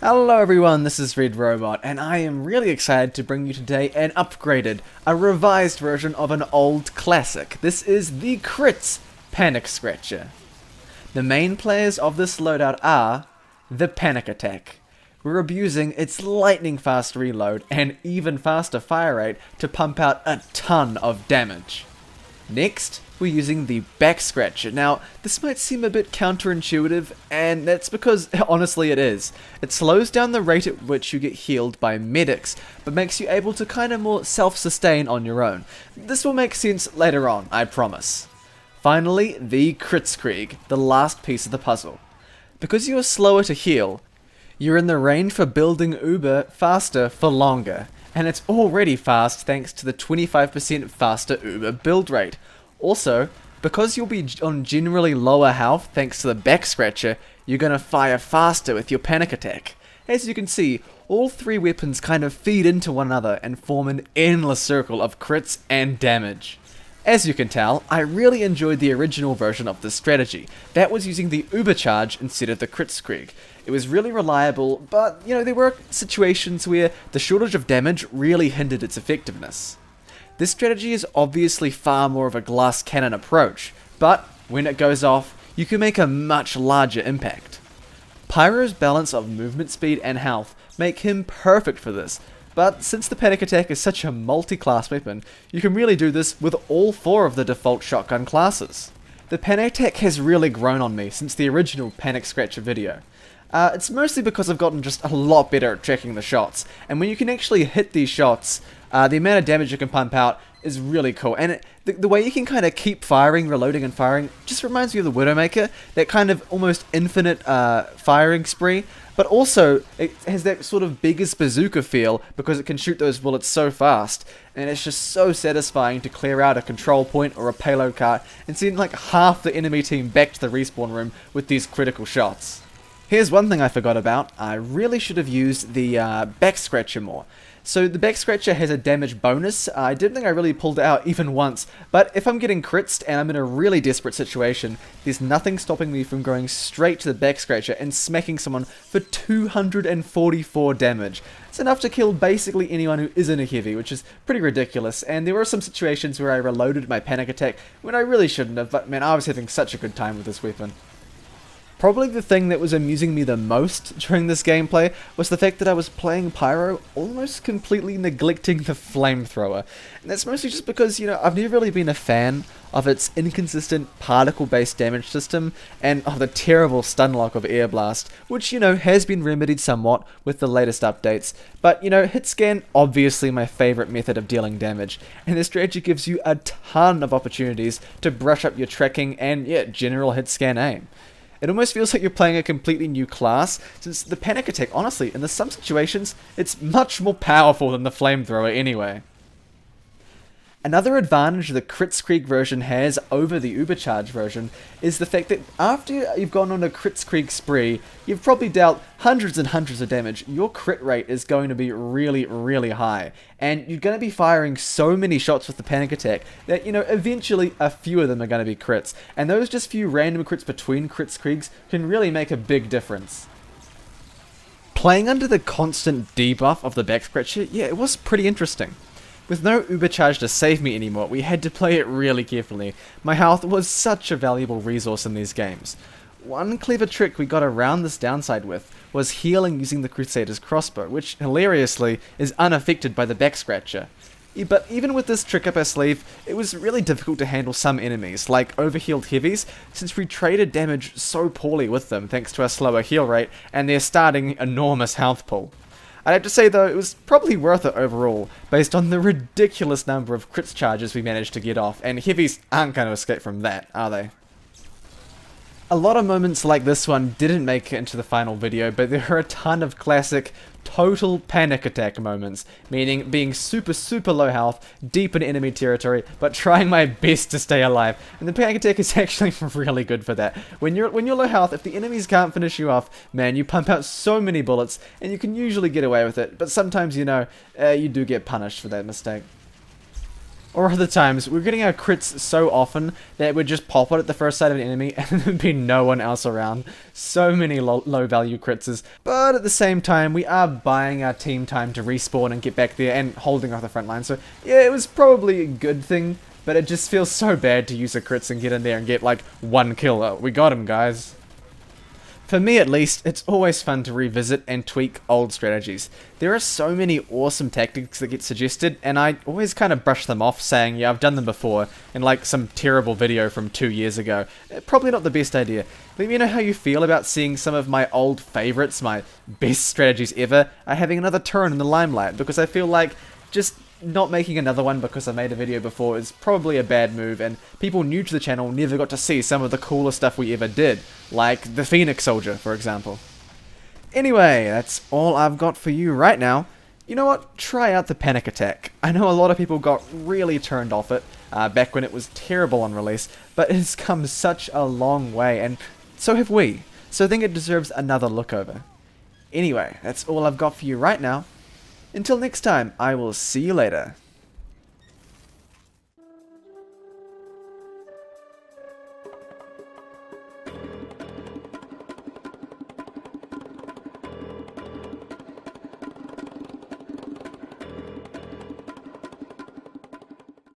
Hello everyone, this is Red Robot, and I am really excited to bring you today an upgraded, a revised version of an old classic. This is the Kritz Panic Scratcher. The main players of this loadout are the Panic Attack. We're abusing its lightning fast reload and even faster fire rate to pump out a ton of damage. Next, we're using the Back Scratcher. Now, this might seem a bit counterintuitive, and that's because, honestly, it is. It slows down the rate at which you get healed by medics, but makes you able to kind of more self-sustain on your own. This will make sense later on, I promise. Finally, the Kritz, the last piece of the puzzle. Because you are slower to heal, you're in the range for building Uber faster for longer. And it's already fast thanks to the 25% faster Uber build rate. Also, because you'll be on generally lower health thanks to the Back Scratcher, you're going to fire faster with your Panic Attack. As you can see, all three weapons kind of feed into one another and form an endless circle of crits and damage. As you can tell, I really enjoyed the original version of this strategy. That was using the Uber charge instead of the Kritz. It was really reliable, but there were situations where the shortage of damage really hindered its effectiveness. This strategy is obviously far more of a glass cannon approach, but when it goes off, you can make a much larger impact. Pyro's balance of movement speed and health make him perfect for this, but since the Panic Attack is such a multi-class weapon, you can really do this with all four of the default shotgun classes. The Panic Attack has really grown on me since the original Panic Scratcher video. It's mostly because I've gotten just a lot better at tracking the shots, and when you can actually hit these shots, the amount of damage you can pump out is really cool, and the way you can kind of keep firing, reloading and firing, just reminds me of the Widowmaker, that kind of almost infinite firing spree, but also it has that sort of biggest bazooka feel because it can shoot those bullets so fast, and it's just so satisfying to clear out a control point or a payload cart and send like half the enemy team back to the respawn room with these critical shots. Here's one thing I forgot about. I really should have used the Back Scratcher more. So the Back Scratcher has a damage bonus. I didn't think I really pulled it out even once, but if I'm getting critzed and I'm in a really desperate situation, there's nothing stopping me from going straight to the Back Scratcher and smacking someone for 244 damage. It's enough to kill basically anyone who isn't a heavy, which is pretty ridiculous, and there were some situations where I reloaded my Panic Attack when I really shouldn't have, but man, I was having such a good time with this weapon. Probably the thing that was amusing me the most during this gameplay was the fact that I was playing Pyro almost completely neglecting the flamethrower. And that's mostly just because, I've never really been a fan of its inconsistent particle-based damage system and of the terrible stun lock of Air Blast, which, has been remedied somewhat with the latest updates. But, hit scan, obviously my favorite method of dealing damage, and this strategy gives you a ton of opportunities to brush up your tracking and, general hit scan aim. It almost feels like you're playing a completely new class, since the Panic Attack, honestly, in some situations, it's much more powerful than the flamethrower anyway. Another advantage the Kritz version has over the Ubercharge version is the fact that after you've gone on a Kritz spree, you've probably dealt hundreds and hundreds of damage, your crit rate is going to be really, really high. And you're going to be firing so many shots with the Panic Attack that, eventually a few of them are going to be crits. And those just few random crits between Kritz can really make a big difference. Playing under the constant debuff of the Back Scratcher, it was pretty interesting. With no Ubercharge to save me anymore, we had to play it really carefully. My health was such a valuable resource in these games. One clever trick we got around this downside with was healing using the Crusader's crossbow, which, hilariously, is unaffected by the Back Scratcher. But even with this trick up our sleeve, it was really difficult to handle some enemies, like overhealed heavies, since we traded damage so poorly with them thanks to our slower heal rate and their starting enormous health pool. I'd have to say though, it was probably worth it overall, based on the ridiculous number of crits charges we managed to get off, and heavies aren't going to escape from that, are they? A lot of moments like this one didn't make it into the final video, but there are a ton of classic total Panic Attack moments, meaning being super low health, deep in enemy territory, but trying my best to stay alive. And the Panic Attack is actually really good for that. When you're low health, if the enemies can't finish you off, man, you pump out so many bullets, and you can usually get away with it, but sometimes, you do get punished for that mistake. Or other times, we're getting our crits so often that we'd just pop it at the first sight of an enemy and there'd be no one else around. So many low value crits. But at the same time, we are buying our team time to respawn and get back there and holding off the front line. So yeah, it was probably a good thing, but it just feels so bad to use the crits and get in there and get like 1 kill. Oh, we got him, guys. For me at least, it's always fun to revisit and tweak old strategies. There are so many awesome tactics that get suggested, and I always kind of brush them off saying, yeah, I've done them before, in like some terrible video from 2 years ago. Probably not the best idea. Let me know how you feel about seeing some of my old favourites, my best strategies ever, are having another turn in the limelight, because I feel like just not making another one because I made a video before is probably a bad move, and people new to the channel never got to see some of the coolest stuff we ever did, like the Phoenix Soldier, for example. Anyway, that's all I've got for you right now. You know what? Try out the Panic Attack. I know a lot of people got really turned off it back when it was terrible on release, but it's come such a long way, and so have we, so I think it deserves another look over. Anyway, that's all I've got for you right now. Until next time, I will see you later.